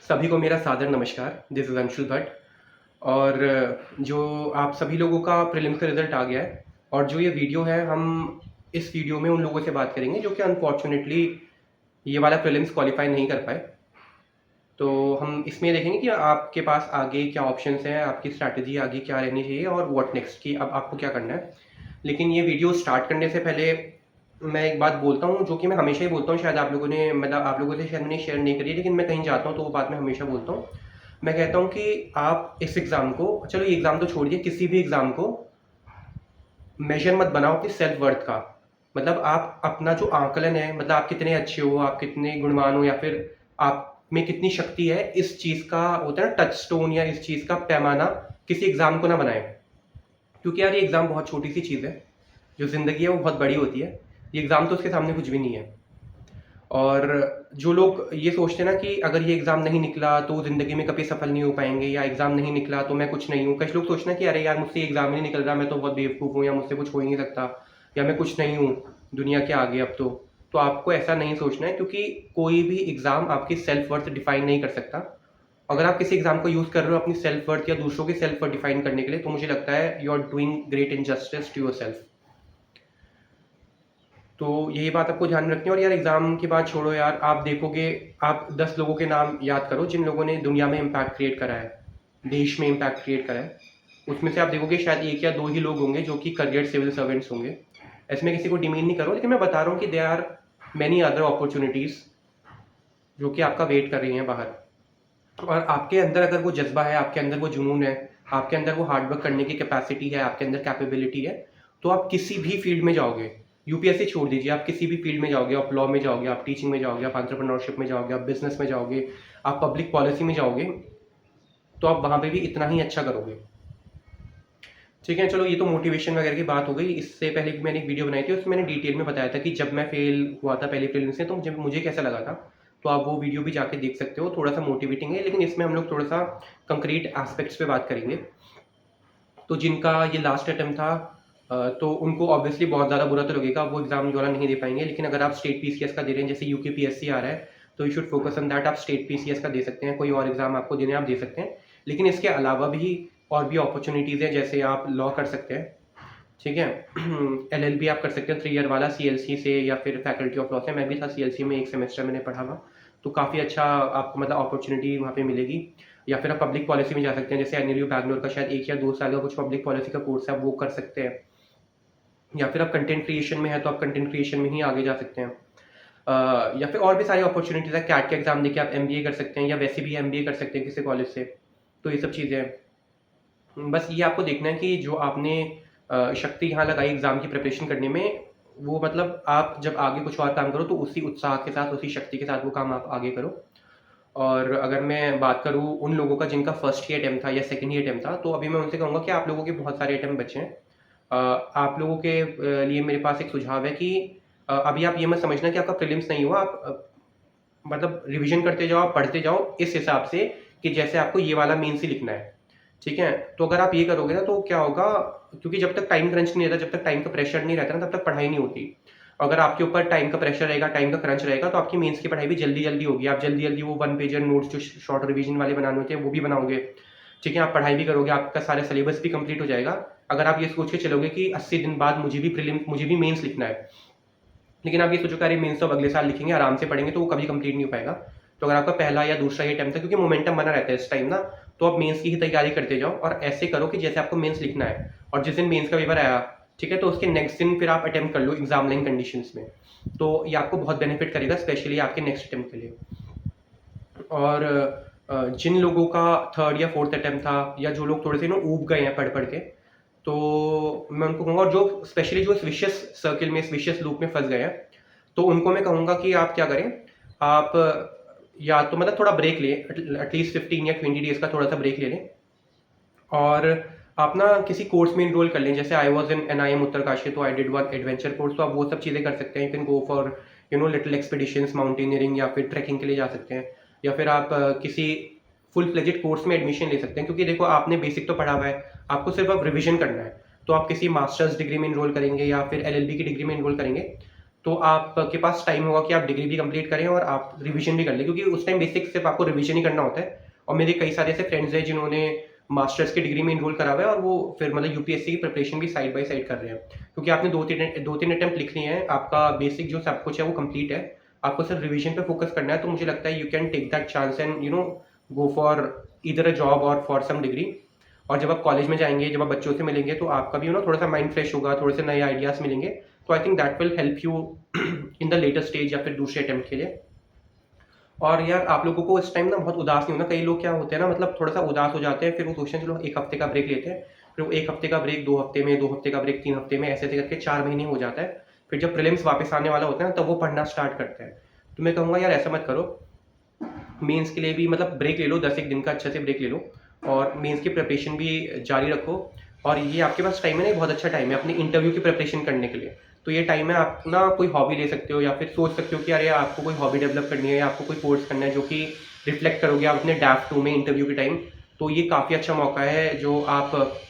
सभी को मेरा सादर नमस्कार। This is Anshul Bhatt. और जो आप सभी लोगों का प्रीलिम्स का रिज़ल्ट आ गया है, और जो ये वीडियो है, हम इस वीडियो में उन लोगों से बात करेंगे जो कि अनफॉर्चुनेटली ये वाला प्रीलिम्स क्वालिफाई नहीं कर पाए। तो हम इसमें देखेंगे कि आपके पास आगे क्या ऑप्शंस हैं, आपकी स्ट्रैटेजी आगे क्या रहनी चाहिए और व्हाट नेक्स्ट, कि अब आपको क्या करना है। लेकिन ये वीडियो स्टार्ट करने से पहले मैं एक बात बोलता हूँ, जो कि मैं हमेशा ही बोलता हूँ, शायद आप लोगों ने मतलब आप लोगों से शायद मैंने शेयर नहीं करी है, लेकिन मैं कहीं जाता हूँ तो वो बात मैं हमेशा बोलता हूँ। मैं कहता हूँ कि आप इस एग्ज़ाम को, चलो ये एग्ज़ाम तो छोड़िए, किसी भी एग्ज़ाम को मेजर मत बनाओ अपनी सेल्फ वर्थ का। मतलब आप अपना जो आकलन है, मतलब आप कितने अच्छे हो, आप कितने गुणवान हो, या फिर आप में कितनी शक्ति है, इस चीज़ का होता है ना टच स्टोन, या इस चीज़ का पैमाना किसी एग्ज़ाम को ना बनाएं। क्योंकि यार ये एग्ज़ाम बहुत छोटी सी चीज़ है, जो ज़िंदगी है वो बहुत बड़ी होती है। ये एग्ज़ाम तो उसके सामने कुछ भी नहीं है। और जो लोग ये सोचते हैं ना कि अगर ये एग्ज़ाम नहीं निकला तो ज़िंदगी में कभी सफल नहीं हो पाएंगे, या एग्ज़ाम नहीं निकला तो मैं कुछ नहीं हूँ। कुछ लोग सोचते हैं कि अरे यार मुझसे एग्ज़ाम ही नहीं निकल रहा, मैं तो बहुत बेवकूफ़ हूँ, या मुझसे कुछ हो ही नहीं सकता, या मैं कुछ नहीं हूँ दुनिया के आगे अब तो आपको ऐसा नहीं सोचना है, क्योंकि कोई भी एग्ज़ाम आपकी सेल्फ वर्थ डिफाइन नहीं कर सकता। अगर आप किसी एग्ज़ाम को यूज़ कर रहे हो अपनी सेल्फ वर्थ या दूसरों की सेल्फ वर्थ डिफाइन करने के लिए, तो मुझे लगता है you are doing great injustice to yourself. तो यही बात आपको ध्यान में रखनी है। और यार एग्ज़ाम की बात छोड़ो यार, आप देखोगे, आप 10 लोगों के नाम याद करो जिन लोगों ने दुनिया में इम्पैक्ट क्रिएट करा है, देश में इम्पैक्ट क्रिएट करा है। उसमें से आप देखोगे शायद 1 या 2 ही लोग होंगे जो कि करियर सिविल सर्वेंट्स होंगे। इसमें किसी को डिमीन नहीं करो, लेकिन मैं बता रहा हूँ कि there are many other opportunities जो कि आपका वेट कर रही हैं बाहर। और आपके अंदर अगर वो जज़्बा है, आपके अंदर वो जुनून है, आपके अंदर वो हार्ड वर्क करने की कैपेसिटी है, आपके अंदर कैपेबिलिटी है, तो आप किसी भी फील्ड में जाओगे। यूपीएससी छोड़ दीजिए, आप किसी भी फील्ड में जाओगे, आप लॉ में जाओगे, आप टीचिंग में जाओगे, आप एंटरप्रेन्योरशिप में जाओगे, आप बिजनेस में जाओगे, आप पब्लिक पॉलिसी में जाओगे, तो आप वहाँ पे भी इतना ही अच्छा करोगे। ठीक है, चलो ये तो मोटिवेशन वगैरह की बात हो गई। इससे पहले भी मैंने एक वीडियो बनाई थी, उसमें मैंने डिटेल में बताया था कि जब मैं फेल हुआ था पहले प्रीलिम्स में, तो मुझे मुझे कैसा लगा था। तो आप वो वीडियो भी जाके देख सकते हो, थोड़ा सा मोटिवेटिंग है, लेकिन इसमें हम लोग थोड़ा सा कंक्रीट एस्पेक्ट्स पे बात करेंगे। तो जिनका ये लास्ट अटेम्प्ट था, तो उनको ऑब्वियसली बहुत ज़्यादा बुरा तो लगेगा, वो एग्ज़ाम वाला नहीं दे पाएंगे। लेकिन अगर आप स्टेट पीसीएस का दे रहे हैं, जैसे यूके पीएससी आ रहा है, तो you should focus on that. आप स्टेट पीसीएस का दे सकते हैं, कोई और एग्ज़ाम आपको देने आप दे सकते हैं। लेकिन इसके अलावा भी और भी अपॉर्चुनिटीज़ हैं, जैसे आप लॉ कर सकते हैं। ठीक है, एलएलबी आप कर सकते हैं 3 ईयर वाला सीएलसी से, या फिर फैकल्टी ऑफ लॉ से। मैं भी था सीएलसी में, 1 सेमेस्टर मैंने पढ़ा हुआ, तो काफ़ी अच्छा आपको मतलब अपॉर्चुनिटी वहाँ पे मिलेगी। या फिर आप पब्लिक पॉलिसी में जा सकते हैं, जैसे एनएलयू बैंगलोर का शायद 1 या 2 साल का कुछ पब्लिक पॉलिसी का कोर्स है, आप वो कर सकते हैं। या फिर आप कंटेंट क्रिएशन में है, तो आप कंटेंट क्रिएशन में ही आगे जा सकते हैं। या फिर और भी सारी अपॉर्चुनिटीज़ है, कैट का एग्ज़ाम देके आप एमबीए कर सकते हैं, या वैसे भी एमबीए कर सकते हैं किसी कॉलेज से। तो ये सब चीज़ें हैं। बस ये आपको देखना है कि जो आपने शक्ति यहाँ लगाई एग्ज़ाम की प्रिपरेशन करने में, वो मतलब आप जब आगे कुछ और काम करो तो उसी उत्साह के साथ, उसी शक्ति के साथ वो काम आप आगे करो। और अगर मैं बात करूँ उन लोगों का जिनका फर्स्ट ही अटेम्प्ट था या सेकंड ही अटेम्प्ट था, तो अभी मैं उनसे कहूँगा कि आप लोगों के बहुत सारे अटेम्प्ट बचे हैं। आप लोगों के लिए मेरे पास एक सुझाव है कि अभी आप ये मत समझना कि आपका प्रीलिम्स नहीं हुआ। आप मतलब रिवीजन करते जाओ, आप पढ़ते जाओ इस हिसाब से कि जैसे आपको ये वाला मेंस ही लिखना है। ठीक है, तो अगर आप ये करोगे ना तो क्या होगा, क्योंकि जब तक टाइम क्रंच नहीं रहता, जब तक टाइम का प्रेशर नहीं रहता ना, तब तक पढ़ाई नहीं होती। अगर आपके ऊपर टाइम का प्रेशर रहेगा, टाइम का क्रंच रहेगा, तो आपकी मेंस की पढ़ाई भी जल्दी जल्दी होगी। आप जल्दी जल्दी वो 1 पेजर नोट्स जो शॉर्ट रिवीजन वाले बनाने होते हैं वो भी बनाओगे। ठीक है, आप पढ़ाई भी करोगे, आपका सारा सिलेबस भी कंप्लीट हो जाएगा। अगर आप ये सोच के चलोगे कि 80 दिन बाद मुझे भी मेंस लिखना है, लेकिन आप ये सोचो कि अरे मेंस तो अब अगले साल लिखेंगे, आराम से पढ़ेंगे, तो वो कभी कंप्लीट नहीं हो पाएगा। तो अगर आपका पहला या दूसरा ही अटेम्प्ट है, क्योंकि मोमेंटम बना रहता है इस टाइम ना, तो आप मेंस की ही तैयारी करते जाओ, और ऐसे करो कि जैसे आपको मेंस लिखना है, और जिस दिन मेंस का पेपर आया, ठीक है, तो उसके नेक्स्ट दिन फिर आप अटेम्प्ट कर लो एग्जाम लाइन कंडीशंस में। तो ये आपको बहुत बेनिफिट करेगा, स्पेशली आपके नेक्स्ट अटेम्प्ट के लिए। और जिन लोगों का थर्ड या फोर्थ अटेम्प्ट था, या जो लोग थोड़े से ऊब गए हैं पढ़ पढ़ के, तो मैं उनको कहूँगा, और जो स्पेशली जो इस विशियस सर्किल में, इस विशियस लूप में फंस गए हैं, तो उनको मैं कहूँगा कि आप क्या करें। आप या तो मतलब थोड़ा ब्रेक लें, एटलीस्ट 15 या 20 डेज का थोड़ा सा ब्रेक ले लें, और आप ना किसी कोर्स में इनरोल कर लें। जैसे I was in NIM Uttarkashi, तो I did one adventure course, तो आप वो सब चीज़ें कर सकते हैं। You can go for little expeditions, mountaineering, या फिर ट्रैकिंग के लिए जा सकते हैं। या फिर आप किसी फुल फ्लेजेड कोर्स में एडमिशन ले सकते हैं, क्योंकि देखो आपने बेसिक तो पढ़ा हुआ है, आपको सिर्फ अब रिविजन करना है। तो आप किसी मास्टर्स डिग्री में इनरोल करेंगे, या फिर LLB की डिग्री में इनरोल करेंगे, तो आपके पास टाइम होगा कि आप डिग्री भी कंप्लीट करें और आप रिवीजन भी कर लें, क्योंकि उस टाइम बेसिक सिर्फ आपको रिवीजन ही करना होता है। और मेरे कई सारे ऐसे फ्रेंड्स हैं जिन्होंने मास्टर्स की डिग्री में इनरोल करा हुआ है और वो फिर मतलब यूपीएससी की प्रिपरेशन भी साइड बाय साइड कर रहे हैं, क्योंकि आपने दो तीन अटेम्प्ट लिख लिए हैं, आपका बेसिक जो सब कुछ है वो कंप्लीट है, आपको सिर्फ रिवीजन पे फोकस करना है। तो मुझे लगता है you can take that chance and go for either a job और फॉर सम डिग्री। और जब आप कॉलेज में जाएंगे, जब आप बच्चों से मिलेंगे, तो आपका भी थोड़ा सा माइंड फ्रेश होगा, थोड़े से नए आइडियाज़ मिलेंगे। तो I think that will help you in the later stage या फिर दूसरे अटेम्प्ट के लिए। और यार आप लोगों को इस टाइम ना बहुत उदास नहीं होना। कई लोग क्या होते हैं ना, मतलब थोड़ा सा उदास हो जाते हैं, फिर वो सोचते हैं चलो एक हफ्ते का ब्रेक लेते हैं, फिर वो एक हफ्ते का ब्रेक 2 हफ्ते में, 2 हफ्ते का ब्रेक 3 हफ्ते में, ऐसे ऐसे करके 4 महीने हो जाता है। फिर जब प्रीलिम्स वापस आने वाला होता है ना, तब वो पढ़ना स्टार्ट करते हैं। तो मैं कहूँगा यार ऐसा मत करो, मेंस के लिए भी मतलब ब्रेक ले लो, 10 एक दिन का अच्छे से ब्रेक ले लो, और मेंस की प्रिपरेशन भी जारी रखो। और ये आपके पास टाइम है ना, ये बहुत अच्छा टाइम है अपनी इंटरव्यू की प्रिपरेशन करने के लिए। तो ये टाइम है, आप ना कोई हॉबी ले सकते हो, या फिर सोच सकते हो कि अरे आपको कोई हॉबी डेवलप करनी है, या आपको कोई कोर्स करना है जो कि रिफ्लेक्ट करोगे आप अपने DAF2 में इंटरव्यू के टाइम। तो ये काफ़ी अच्छा मौका है जो आप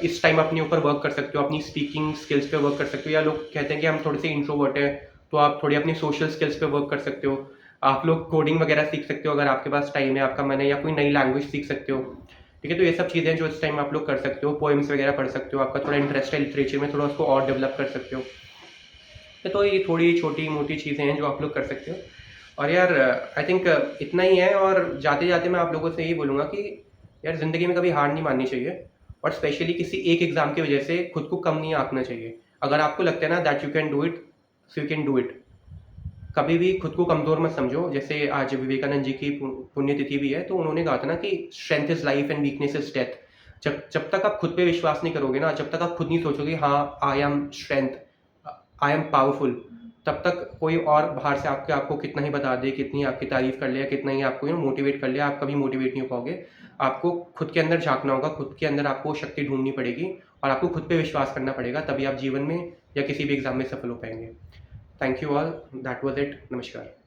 इस टाइम अपने ऊपर वर्क कर सकते हो, अपनी स्पीकिंग स्किल्स पे वर्क कर सकते हो। या लोग कहते हैं कि हम थोड़े से इंट्रोवर्ट हैं, तो आप थोड़ी अपनी सोशल स्किल्स पे वर्क कर सकते हो। आप लोग कोडिंग वगैरह सीख सकते हो अगर आपके पास टाइम है, आपका मन है, या कोई नई लैंग्वेज सीख सकते हो। ठीक है, तो ये सब चीज़ें जो इस टाइम आप लोग कर सकते हो, पोएम्स वगैरह पढ़ सकते हो, आपका थोड़ा इंटरेस्ट है लिटरेचर में, थोड़ा उसको और डेवलप कर सकते हो। तो ये थोड़ी छोटी मोटी चीज़ें हैं जो आप लोग कर सकते हो। और यार आई थिंक इतना ही है। और जाते जाते मैं आप लोगों से यही बोलूँगा कि यार ज़िंदगी में कभी हार नहीं माननी चाहिए, और स्पेशली किसी एक एग्ज़ाम की वजह से खुद को कम नहीं आंकना चाहिए। अगर आपको लगता है ना that you can do it, so you can do it. कभी भी खुद को कमज़ोर मत समझो। जैसे आज विवेकानंद जी की पुण्यतिथि भी है, तो उन्होंने कहा था ना कि strength is life and weakness is death. जब जब तक आप खुद पे विश्वास नहीं करोगे ना, जब तक आप खुद नहीं सोचोगे हाँ I am strength, I am powerful, तब तक कोई और बाहर से आपको कितना ही बता दे, कितनी आपकी तारीफ कर ले, या कितना ही आपको मोटिवेट कर ले, आप कभी मोटिवेट नहीं हो पाओगे। आपको खुद के अंदर झांकना होगा, खुद के अंदर आपको शक्ति ढूंढनी पड़ेगी, और आपको खुद पे विश्वास करना पड़ेगा, तभी आप जीवन में या किसी भी एग्जाम में सफल हो पाएंगे। Thank you all, that was it, नमस्कार।